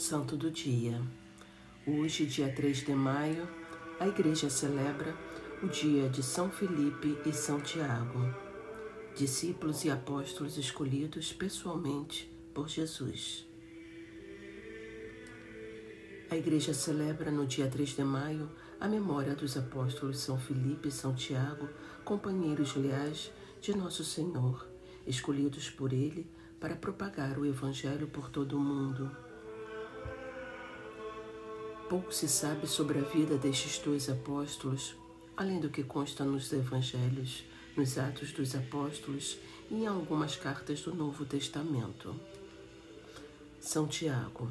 Santo do Dia. Hoje, dia 3 de maio, a Igreja celebra o dia de São Felipe e São Tiago, discípulos e apóstolos escolhidos pessoalmente por Jesus. A Igreja celebra no dia 3 de maio a memória dos apóstolos São Felipe e São Tiago, companheiros leais de Nosso Senhor, escolhidos por Ele para propagar o Evangelho por todo o mundo. Pouco se sabe sobre a vida destes dois apóstolos, além do que consta nos Evangelhos, nos Atos dos Apóstolos e em algumas cartas do Novo Testamento. São Tiago.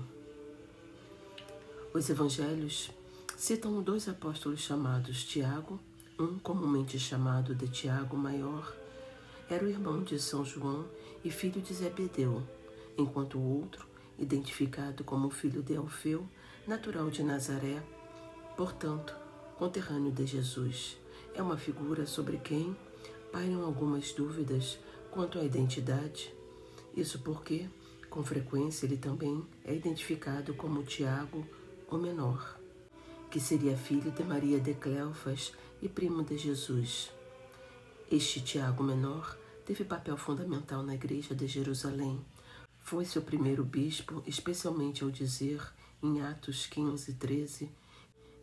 Os Evangelhos citam dois apóstolos chamados Tiago, um comumente chamado de Tiago Maior, era o irmão de São João e filho de Zebedeu, enquanto o outro, identificado como filho de Alfeu, natural de Nazaré, portanto, conterrâneo de Jesus, é uma figura sobre quem pairam algumas dúvidas quanto à identidade. Isso porque, com frequência, ele também é identificado como Tiago, o menor, que seria filho de Maria de Cleofas e primo de Jesus. Este Tiago menor teve papel fundamental na Igreja de Jerusalém. Foi seu primeiro bispo, especialmente ao dizer, em Atos 15:13,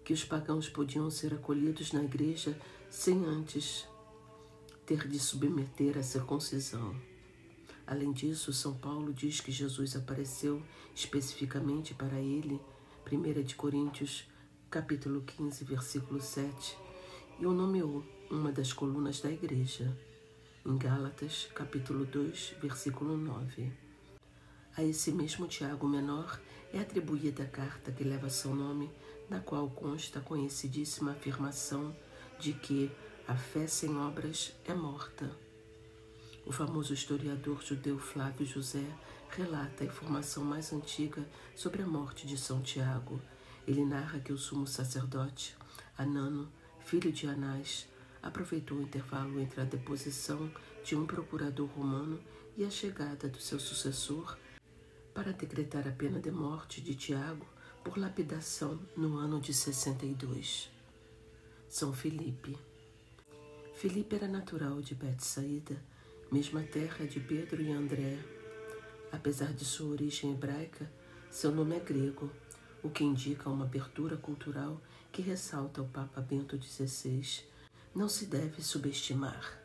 que os pagãos podiam ser acolhidos na Igreja sem antes ter de submeter a circuncisão. Além disso, São Paulo diz que Jesus apareceu especificamente para ele, 1 Coríntios, capítulo 15, versículo 7, e o nomeou uma das colunas da Igreja, em Gálatas, capítulo 2, versículo 9. A esse mesmo Tiago menor é atribuída a carta que leva seu nome, na qual consta a conhecidíssima afirmação de que a fé sem obras é morta. O famoso historiador judeu Flávio José relata a informação mais antiga sobre a morte de São Tiago. Ele narra que o sumo sacerdote, Anano, filho de Anás, aproveitou o intervalo entre a deposição de um procurador romano e a chegada do seu sucessor para decretar a pena de morte de Tiago por lapidação no ano de 62. São Felipe. Felipe era natural de Betsaída, mesma terra de Pedro e André. Apesar de sua origem hebraica, seu nome é grego, o que indica uma abertura cultural que ressalta o Papa Bento XVI. Não se deve subestimar.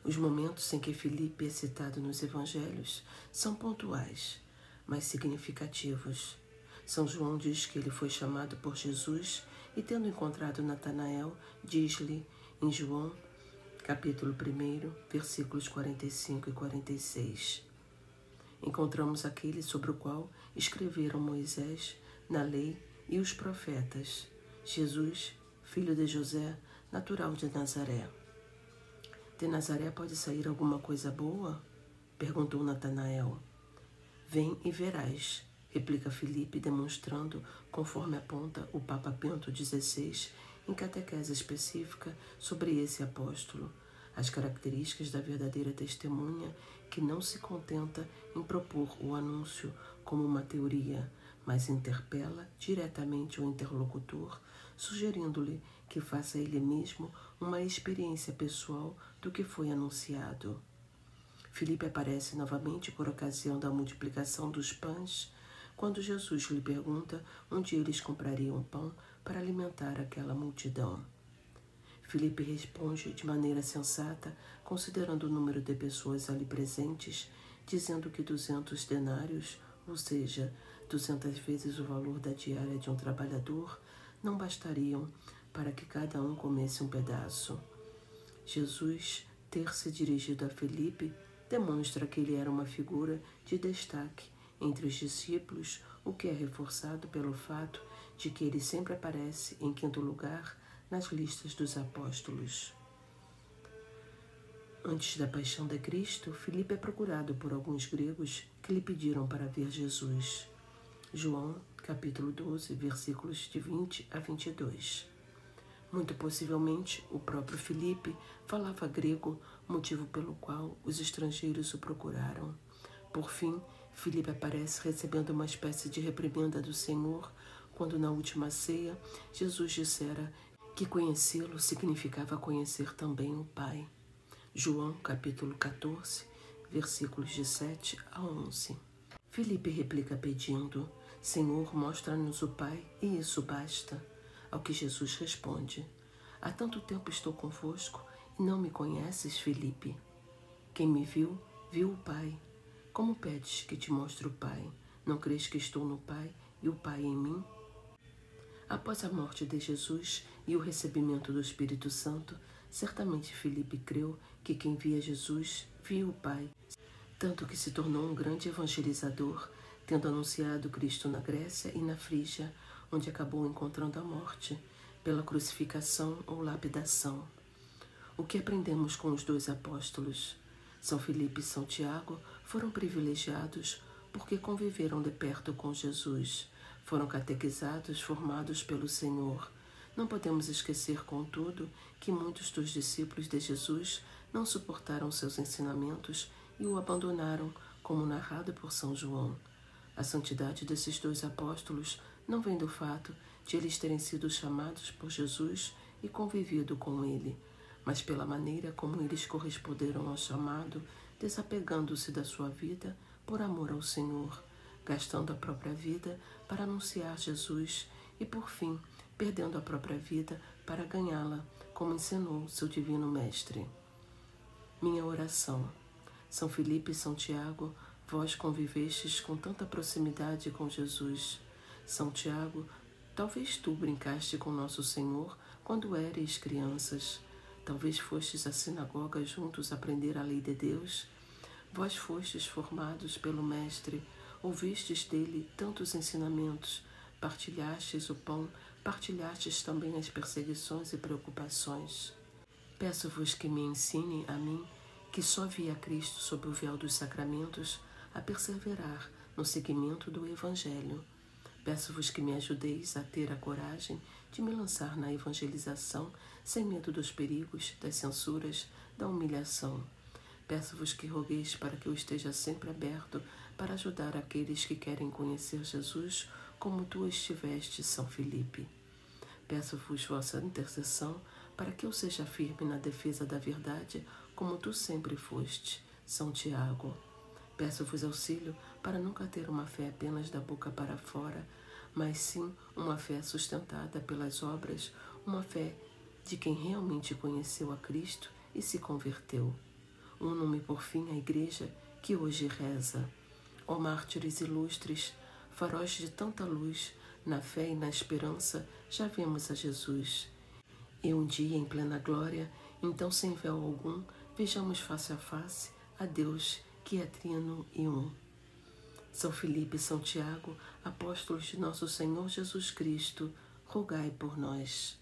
Os momentos em que Felipe é citado nos Evangelhos são pontuais, mas significativos. São João diz que ele foi chamado por Jesus e, tendo encontrado Natanael, diz-lhe em João, capítulo 1, versículos 45 e 46. Encontramos aquele sobre o qual escreveram Moisés na lei e os profetas, Jesus, filho de José, natural de Nazaré. De Nazaré pode sair alguma coisa boa? Perguntou Natanael. Vem e verás, replica Felipe, demonstrando, conforme aponta o Papa Bento XVI, em catequese específica sobre esse apóstolo, as características da verdadeira testemunha que não se contenta em propor o anúncio como uma teoria, mas interpela diretamente o interlocutor, sugerindo-lhe que faça ele mesmo uma experiência pessoal do que foi anunciado. Felipe aparece novamente por ocasião da multiplicação dos pães, quando Jesus lhe pergunta onde eles comprariam pão para alimentar aquela multidão. Felipe responde de maneira sensata, considerando o número de pessoas ali presentes, dizendo que 200 denários, ou seja, 200 vezes o valor da diária de um trabalhador, não bastariam para que cada um comesse um pedaço. Jesus ter se dirigido a Felipe demonstra que ele era uma figura de destaque entre os discípulos, o que é reforçado pelo fato de que ele sempre aparece em quinto lugar nas listas dos apóstolos. Antes da paixão de Cristo, Felipe é procurado por alguns gregos que lhe pediram para ver Jesus. João, capítulo 12, versículos de 20 a 22. Muito possivelmente, o próprio Felipe falava grego, motivo pelo qual os estrangeiros o procuraram. Por fim, Filipe aparece recebendo uma espécie de reprimenda do Senhor, quando na última ceia Jesus dissera que conhecê-lo significava conhecer também o Pai. João capítulo 14, versículos de 7 a 11. Filipe replica pedindo: Senhor, mostra-nos o Pai, e isso basta. Ao que Jesus responde: Há tanto tempo estou convosco e não me conheces, Filipe? Quem me viu, viu o Pai. Como pedes que te mostre o Pai? Não crês que estou no Pai e o Pai em mim? Após a morte de Jesus e o recebimento do Espírito Santo, certamente Filipe creu que quem via Jesus via o Pai, tanto que se tornou um grande evangelizador, tendo anunciado Cristo na Grécia e na Frígia, onde acabou encontrando a morte, pela crucificação ou lapidação. O que aprendemos com os dois apóstolos? São Filipe e São Tiago foram privilegiados porque conviveram de perto com Jesus, foram catequizados, formados pelo Senhor. Não podemos esquecer, contudo, que muitos dos discípulos de Jesus não suportaram seus ensinamentos e o abandonaram, como narrado por São João. A santidade desses dois apóstolos não vem do fato de eles terem sido chamados por Jesus e convivido com ele, mas pela maneira como eles corresponderam ao chamado, desapegando-se da sua vida por amor ao Senhor, gastando a própria vida para anunciar Jesus e, por fim, perdendo a própria vida para ganhá-la, como ensinou seu divino Mestre. Minha oração. São Filipe e São Tiago, vós convivestes com tanta proximidade com Jesus. São Tiago, talvez tu brincaste com nosso Senhor quando éreis crianças. Talvez fostes à sinagoga juntos aprender a lei de Deus. Vós fostes formados pelo Mestre, ouvistes dele tantos ensinamentos, partilhastes o pão, partilhastes também as perseguições e preocupações. Peço-vos que me ensine a mim, que só vi a Cristo sob o véu dos sacramentos, a perseverar no seguimento do Evangelho. Peço-vos que me ajudeis a ter a coragem de me lançar na evangelização sem medo dos perigos, das censuras, da humilhação. Peço-vos que rogueis para que eu esteja sempre aberto para ajudar aqueles que querem conhecer Jesus como tu estiveste, São Filipe. Peço-vos vossa intercessão para que eu seja firme na defesa da verdade como tu sempre foste, São Tiago. Peço-vos auxílio para nunca ter uma fé apenas da boca para fora, mas sim uma fé sustentada pelas obras, uma fé de quem realmente conheceu a Cristo e se converteu. Uno-me por fim à Igreja que hoje reza. Ó mártires ilustres, faróis de tanta luz, na fé e na esperança já vemos a Jesus. E um dia em plena glória, então sem véu algum, vejamos face a face a Deus que é trino e um. São Filipe e São Tiago, apóstolos de nosso Senhor Jesus Cristo, rogai por nós.